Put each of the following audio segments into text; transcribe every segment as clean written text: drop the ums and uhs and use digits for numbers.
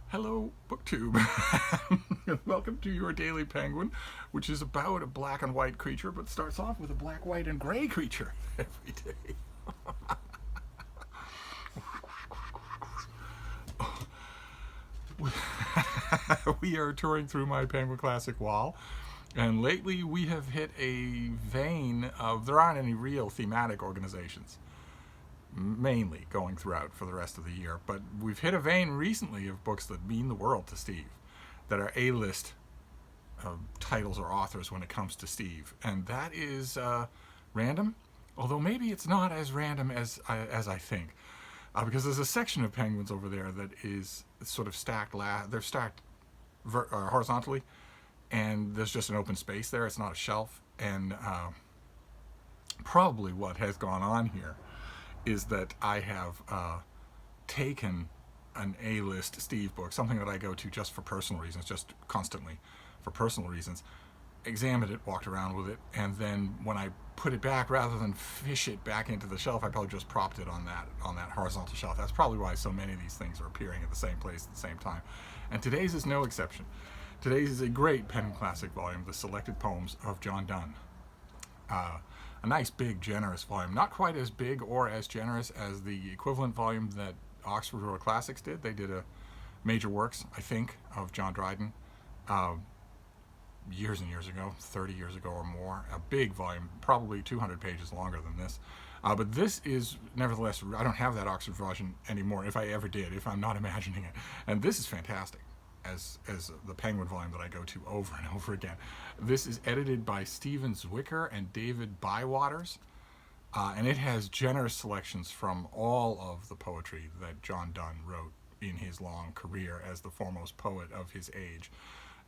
Hello, BookTube. Welcome to your Daily Penguin, which is about a black and white creature, but starts off with a black, white, and gray creature every day. We are touring through my Penguin Classic wall, and lately we have hit a vein of there aren't any real thematic organizations mainly going throughout for the rest of the year. But we've hit a vein recently of books that mean the world to Steve, that are A-list titles or authors when it comes to Steve, and that is random. Although maybe it's not as random as I think, because there's a section of penguins over there that is sort of stacked. They're stacked horizontally, and there's just an open space there. It's not a shelf, and probably what has gone on here is that I have taken an A-list Steve book, something that I go to just for personal reasons, just constantly for personal reasons, examined it, walked around with it, and then when I put it back, rather than fish it back into the shelf, I probably just propped it on that horizontal shelf. That's probably why so many of these things are appearing at the same place at the same time. And today's is no exception. Today's is a great Penguin Classic volume, The Selected Poems of John Donne. A nice, big, generous volume. Not quite as big or as generous as the equivalent volume that Oxford World Classics did. They did a major works, I think, of John Dryden years and years ago, 30 years ago or more. A big volume, probably 200 pages longer than this. But this is, nevertheless, I don't have that Oxford version anymore, if I ever did, if I'm not imagining it. And this is fantastic. As the Penguin volume that I go to over and over again. This is edited by Stephen Zwicker and David Bywaters, and it has generous selections from all of the poetry that John Donne wrote in his long career as the foremost poet of his age.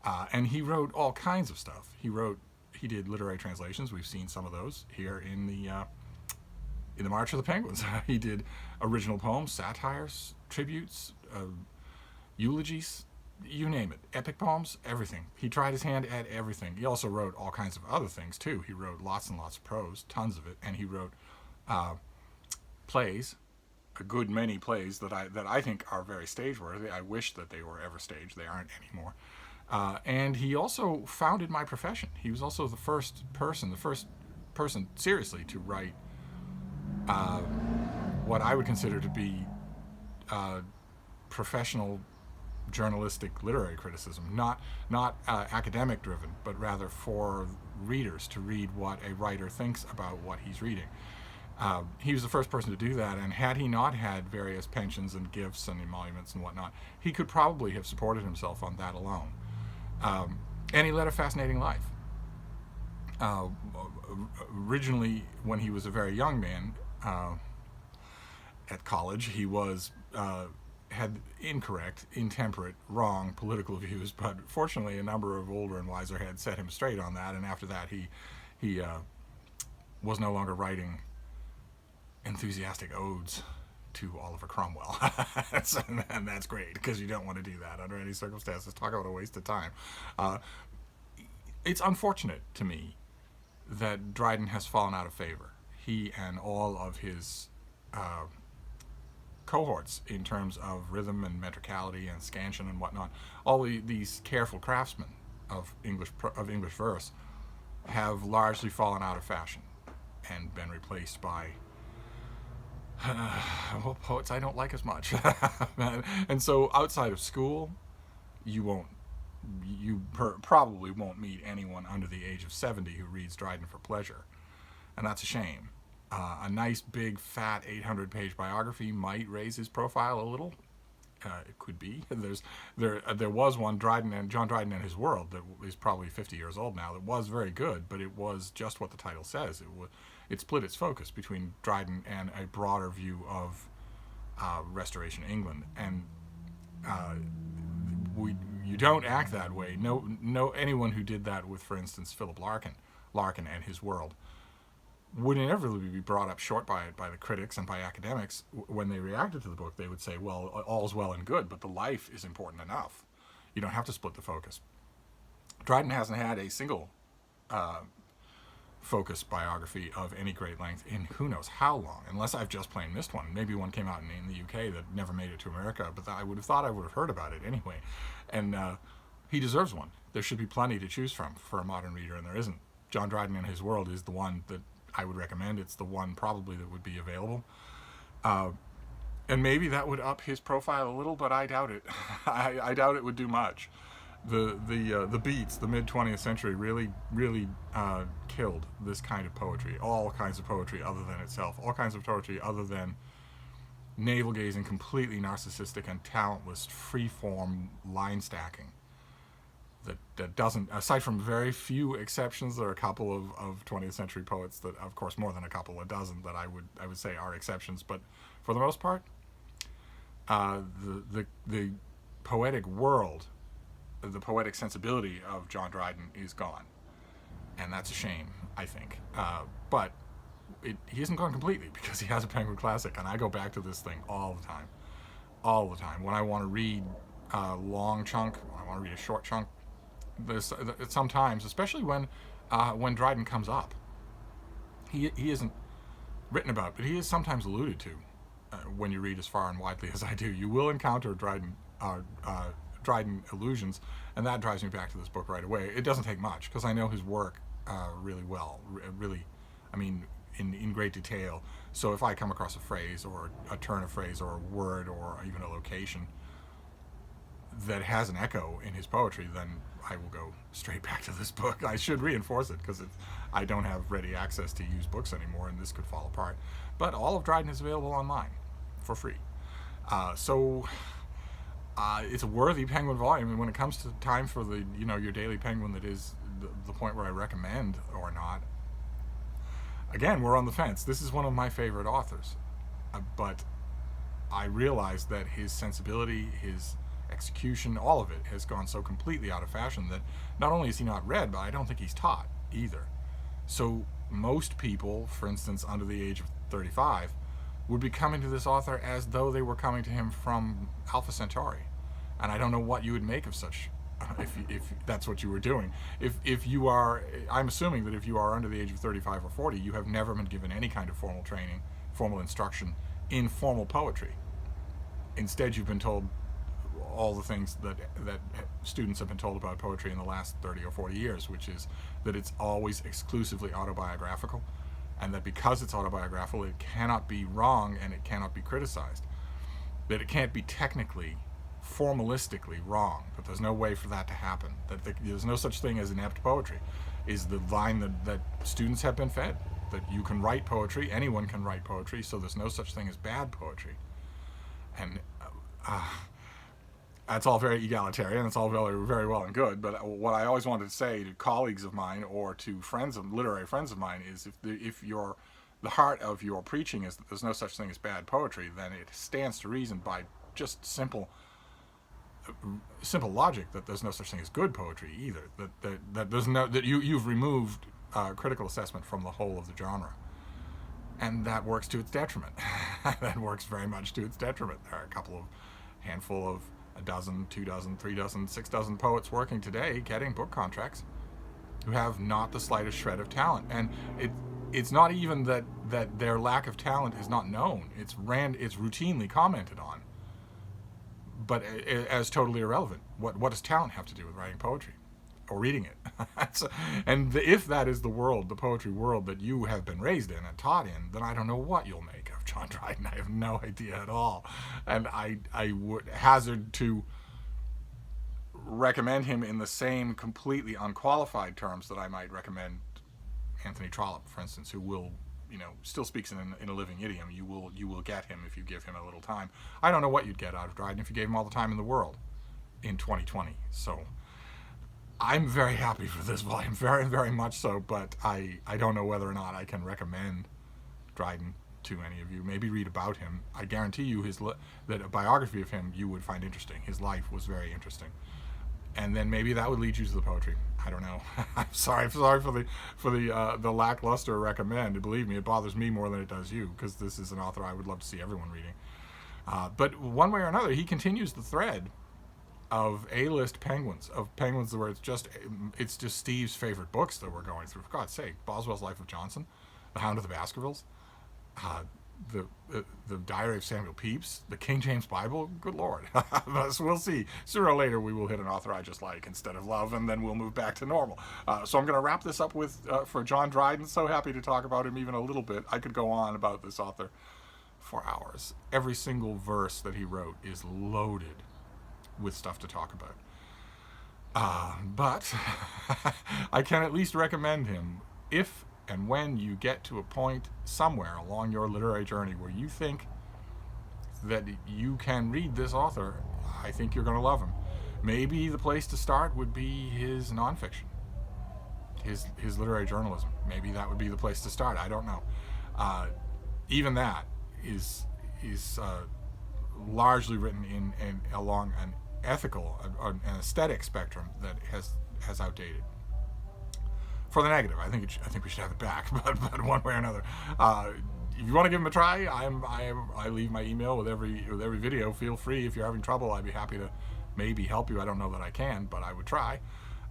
And he wrote all kinds of stuff. He did literary translations. We've seen some of those here in the March of the Penguins. He did original poems, satires, tributes, eulogies, you name it, epic poems, everything. He tried his hand at everything. He also wrote all kinds of other things too. He wrote lots and lots of prose, tons of it, and he wrote plays, a good many plays that I think are very stage worthy. I wish that they were ever staged. They aren't anymore. And he also founded my profession. He was also the first person seriously to write what I would consider to be professional journalistic literary criticism, not academic driven, but rather for readers to read what a writer thinks about what he's reading. He was the first person to do that, and had he not had various pensions and gifts and emoluments and whatnot, he could probably have supported himself on that alone. And he led a fascinating life. Originally, when he was a very young man at college, he had incorrect, intemperate, wrong political views, but fortunately a number of older and wiser heads set him straight on that, and after that he was no longer writing enthusiastic odes to Oliver Cromwell. And that's great, because you don't want to do that under any circumstances. Talk about a waste of time. It's unfortunate to me that Dryden has fallen out of favor. He and all of his cohorts in terms of rhythm and metricality and scansion and whatnot, all these careful craftsmen of English verse have largely fallen out of fashion and been replaced by poets I don't like as much. And so outside of school, you probably won't meet anyone under the age of 70 who reads Dryden for pleasure, and that's a shame. A nice, big, fat 800-page biography might raise his profile a little. It could be. There was one, John Dryden and His World, that is probably 50 years old now, that was very good, but it was just what the title says. It split its focus between Dryden and a broader view of Restoration England. And you don't act that way. No, anyone who did that with, for instance, Philip Larkin and His World, would inevitably be brought up short by the critics and by academics. When they reacted to the book, they would say, well, all's well and good, but the life is important enough. You don't have to split the focus. Dryden hasn't had a single focused biography of any great length in who knows how long, unless I've just plain missed one. Maybe one came out in the UK that never made it to America, but I would have thought I would have heard about it anyway. And he deserves one. There should be plenty to choose from for a modern reader, and there isn't. John Dryden and His World is the one that I would recommend. It's the one probably that would be available. And maybe that would up his profile a little, but I doubt it. I doubt it would do much. The Beats, the mid 20th century, really killed this kind of poetry. All kinds of poetry other than itself. All kinds of poetry other than navel-gazing, completely narcissistic and talentless, free-form line stacking. That doesn't, aside from very few exceptions, there are a couple of 20th century poets that, of course, more than a couple, a dozen, that I would say are exceptions. But for the most part, the poetic world, the poetic sensibility of John Dryden is gone, and that's a shame, I think. But he isn't gone completely, because he has a Penguin Classic, and I go back to this thing all the time. When I want to read a long chunk, when I want to read a short chunk, there's sometimes, especially when Dryden comes up, he isn't written about, but he is sometimes alluded to. When you read as far and widely as I do, you will encounter Dryden allusions, and that drives me back to this book right away. It doesn't take much, because I know his work really well, really, I mean, in great detail. So if I come across a phrase or a turn of phrase or a word or even a location that has an echo in his poetry, then I will go straight back to this book. I should reinforce it, because I don't have ready access to use books anymore, and this could fall apart. But all of Dryden is available online for free. So it's a worthy Penguin volume, and when it comes to time for the your daily Penguin, that is the point where I recommend or not. Again, we're on the fence. This is one of my favorite authors, but I realize that his sensibility, his execution, all of it has gone so completely out of fashion that not only is he not read, but I don't think he's taught either. So most people, for instance, under the age of 35, would be coming to this author as though they were coming to him from Alpha Centauri. And I don't know what you would make of such, if that's what you were doing. If you are, I'm assuming that if you are under the age of 35 or 40, you have never been given any kind of formal training, formal instruction in formal poetry. Instead, you've been told all the things that students have been told about poetry in the last 30 or 40 years, which is that it's always exclusively autobiographical, and that because it's autobiographical, it cannot be wrong and it cannot be criticized. That it can't be technically, formalistically wrong, that there's no way for that to happen. That there's no such thing as inept poetry, is the line that students have been fed. That you can write poetry, anyone can write poetry, so there's no such thing as bad poetry. And that's all very egalitarian. It's all very, very well and good. But what I always wanted to say to colleagues of mine or to literary friends of mine, is if the heart of your preaching is that there's no such thing as bad poetry, then it stands to reason by just simple logic that there's no such thing as good poetry either. That there's no, that you've removed critical assessment from the whole of the genre, and that works to its detriment. That works very much to its detriment. There are a handful of a dozen, 2 dozen, 3 dozen, 6 dozen poets working today getting book contracts who have not the slightest shred of talent, and it's not even that their lack of talent is not known. It's routinely commented on, but as totally irrelevant. What does talent have to do with writing poetry or reading it? And if that is the world, the poetry world that you have been raised in and taught in, then I don't know what you'll make of John Dryden. I have no idea at all. And I would hazard to recommend him in the same completely unqualified terms that I might recommend Anthony Trollope, for instance, who will, still speaks in a living idiom. You will get him if you give him a little time. I don't know what you'd get out of Dryden if you gave him all the time in the world in 2020. So I'm very happy for this volume, very, very much so, but I don't know whether or not I can recommend Dryden to any of you. Maybe read about him. I guarantee you that a biography of him you would find interesting. His life was very interesting. And then maybe that would lead you to the poetry. I don't know. I'm sorry for the lackluster recommend. Believe me, it bothers me more than it does you, because this is an author I would love to see everyone reading. But one way or another, he continues the thread of A-list penguins, of penguins where it's just Steve's favorite books that we're going through. For God's sake, Boswell's Life of Johnson, The Hound of the Baskervilles, the Diary of Samuel Pepys, the King James Bible. Good Lord. So we'll see. Sooner or later, we will hit an author I just like instead of love, and then we'll move back to normal. So I'm going to wrap this up with, for John Dryden. So happy to talk about him even a little bit. I could go on about this author for hours. Every single verse that he wrote is loaded with stuff to talk about. But I can at least recommend him if and when you get to a point somewhere along your literary journey where you think that you can read this author. I think you're going to love him. Maybe the place to start would be his nonfiction, his literary journalism. Maybe that would be the place to start. I don't know. Even that is largely written in along an ethical, an aesthetic spectrum that has outdated. For the negative, I think we should have it back, but one way or another. If you want to give him a try, I leave my email with every video. Feel free. If you're having trouble, I'd be happy to maybe help you. I don't know that I can, but I would try.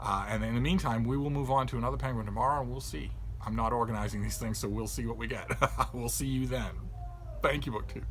And in the meantime, we will move on to another penguin tomorrow, and we'll see. I'm not organizing these things, so we'll see what we get. We'll see you then. Thank you, BookTube.